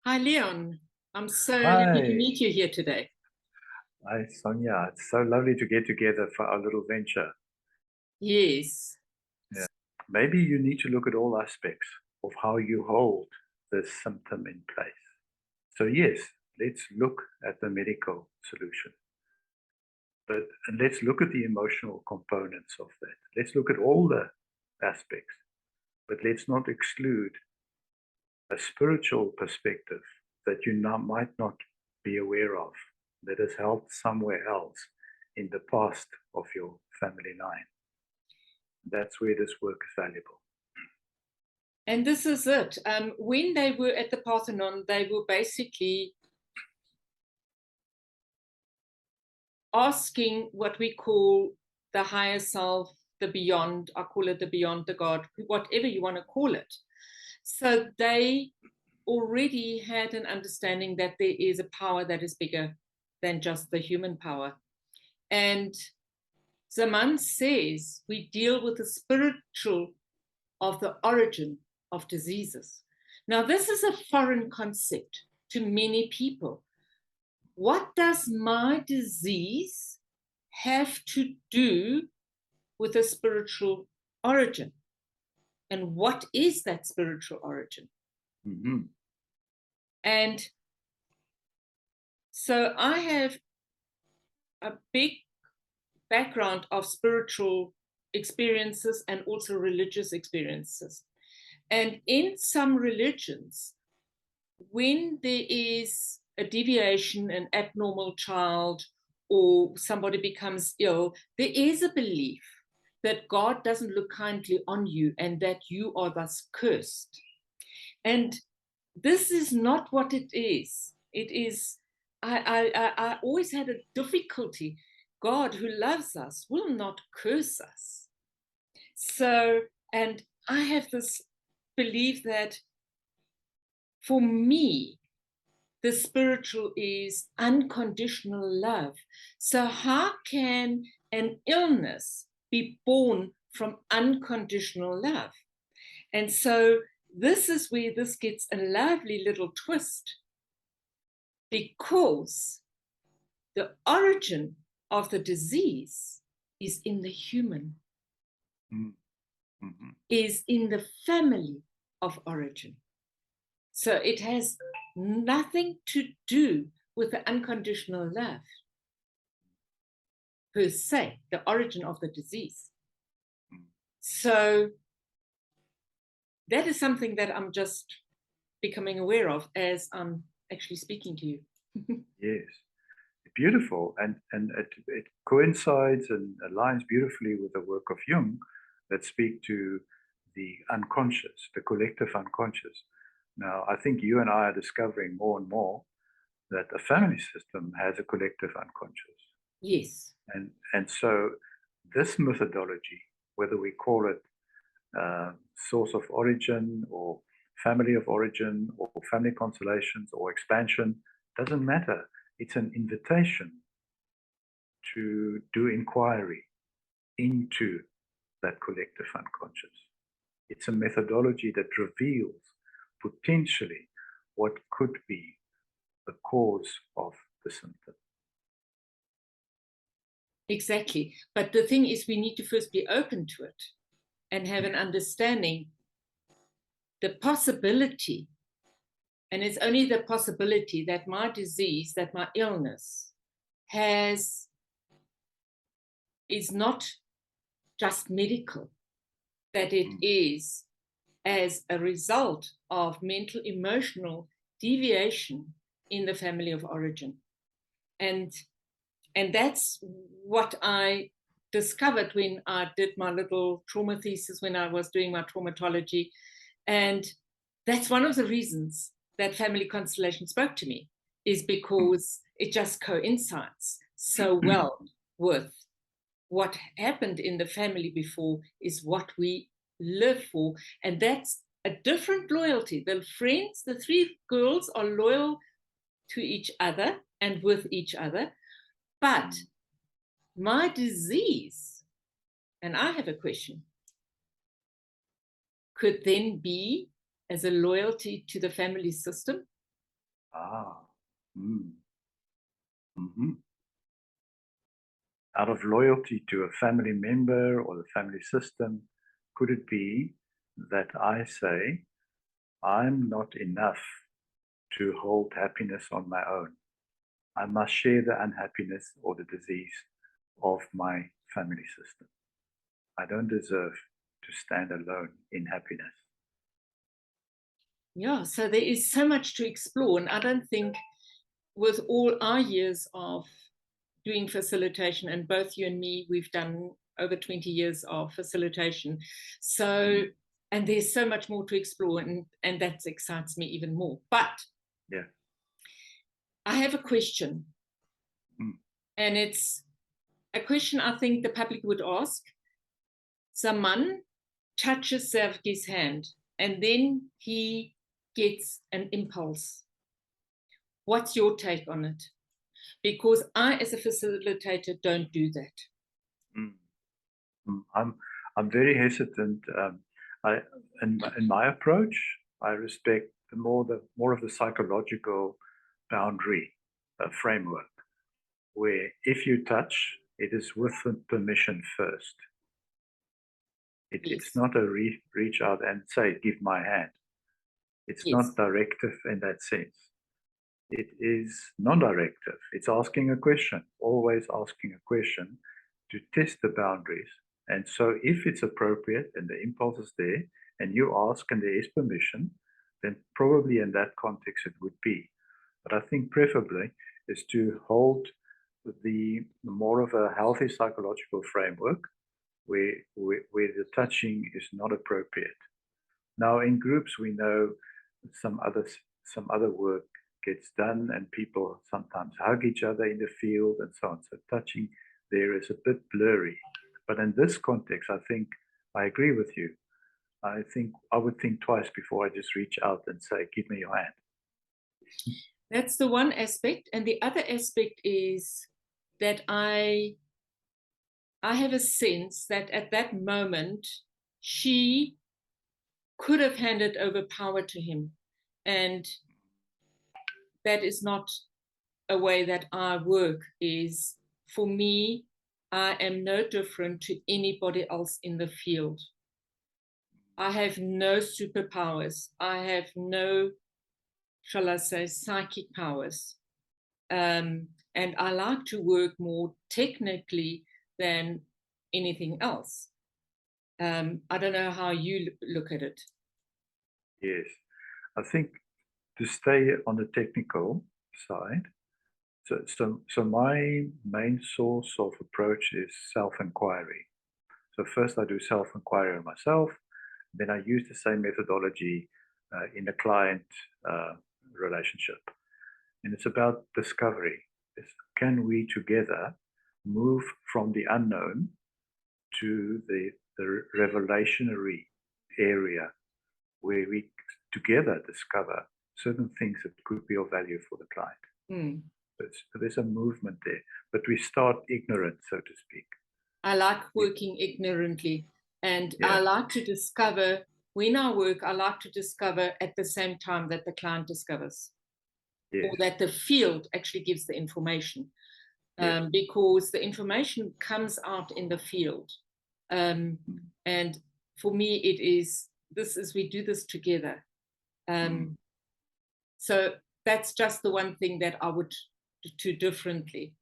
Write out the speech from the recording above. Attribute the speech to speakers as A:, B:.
A: Hi, Leon. I'm so happy to
B: Hi,
A: meet you here today.
B: hi, Sonja. It's so lovely to get together for our little venture.
A: Yes.
B: Yeah. Maybe you need to look at all aspects of how you hold this symptom in place. So, yes, let's look at the medical solution, but and let's look at the emotional components of that. Let's look at all the aspects, but let's not exclude a spiritual perspective that you might not be aware of, that is held somewhere else in the past of your family line. That's where this work is valuable.
A: And this is it. When they were at the Parthenon, they were basically asking what we call the higher self, the beyond. I call it the beyond, the God, whatever you want to call it. So they already had an understanding that there is a power that is bigger than just the human power. And Zaman says we deal with the spiritual of the origin of diseases. Now, this is a foreign concept to many people. What does my disease have to do with a spiritual origin? And what is that spiritual origin?
B: Mm-hmm.
A: And so I have a big background of spiritual experiences and also religious experiences. And in some religions, when there is a deviation, an abnormal child, or somebody becomes ill, there is a belief that God doesn't look kindly on you and that you are thus cursed. And this is not what it is. It is, I always had a difficulty. God, who loves us, will not curse us. So, and I have this belief that for me, the spiritual is unconditional love. So, how can an illness be born from unconditional love? And so, this is where this gets a lovely little twist because the origin of the disease is in the human,
B: Mm-hmm.
A: is in the family of origin. So it has nothing to do with the unconditional love per se, the origin of the disease. So that is something that I'm just becoming aware of as I'm actually speaking to you.
B: Yes, beautiful, and it coincides and aligns beautifully with the work of Jung that speak to the unconscious, the collective unconscious. Now, I think you and I are discovering more and more that the family system has a collective unconscious.
A: Yes.
B: And so this methodology, whether we call it source of origin or family of origin or family constellations or expansion, doesn't matter. It's an invitation to do inquiry into that collective unconscious. It's a methodology that reveals potentially what could be the cause of the symptom.
A: Exactly. But the thing is, we need to first be open to it and have an understanding, the possibility, and it's only the possibility that my disease, that my illness is not just medical, that it is as a result of mental, emotional deviation in the family of origin. And that's what I discovered when I did my little trauma thesis, when I was doing my traumatology. And that's one of the reasons that Family Constellation spoke to me, is because it just coincides so well with what happened in the family before is what we live for. And that's a different loyalty. The friends, the three girls are loyal to each other and with each other. But my disease, and I have a question, could then be as a loyalty to the family system
B: Ah. Mm. Hmm. Out of loyalty to a family member or the family system, could it be that I say, I'm not enough to hold happiness on my own? I must share the unhappiness or the disease of my family system. I don't deserve to stand alone in happiness.
A: Yeah, so there is so much to explore. And I don't think with all our years of doing facilitation, and both you and me, we've done over 20 years of facilitation. So, and there's so much more to explore, and that excites me even more. But
B: Yeah.
A: I have a question, and it's a question I think the public would ask. Someone touches Sergei's hand, and then he gets an impulse. What's your take on it? Because I, as a facilitator, don't do that.
B: Mm. I'm very hesitant. In my approach, I respect more of the psychological boundary framework, where if you touch, it is with permission first. It's
A: Yes.
B: not a reach out and say, give my hand. It's
A: Yes.
B: not directive in that sense. It is non-directive. It's asking a question, always asking a question to test the boundaries. And so if it's appropriate and the impulse is there and you ask and there is permission, then probably in that context it would be. But I think preferably is to hold the more of a healthy psychological framework where the touching is not appropriate. Now in groups we know some other work gets done and people sometimes hug each other in the field and so on. So touching there is a bit blurry. But in this context, I think I agree with you. I think I would think twice before I just reach out and say, give me your hand.
A: That's the one aspect. And the other aspect is that I have a sense that at that moment, she could have handed over power to him. And that is not a way that I work. Is for me, I am no different to anybody else in the field. I have no superpowers. I have no, shall I say, psychic powers. And I like to work more technically than anything else. I don't know how you look at it.
B: Yes. I think to stay on the technical side, so my main source of approach is self-inquiry. So first I do self-inquiry on myself, then I use the same methodology in a client relationship. And it's about discovery. Can we together move from the unknown to the revelationary area where we together discover certain things that could be of value for the client.
A: Mm.
B: So there's a movement there, but we start ignorant, so to speak.
A: I like working ignorantly, and I like to discover, when I work, I like to discover at the same time that the client discovers, or that the field actually gives the information, because the information comes out in the field. And for me, it is, we do this together. So that's just the one thing that I would do differently.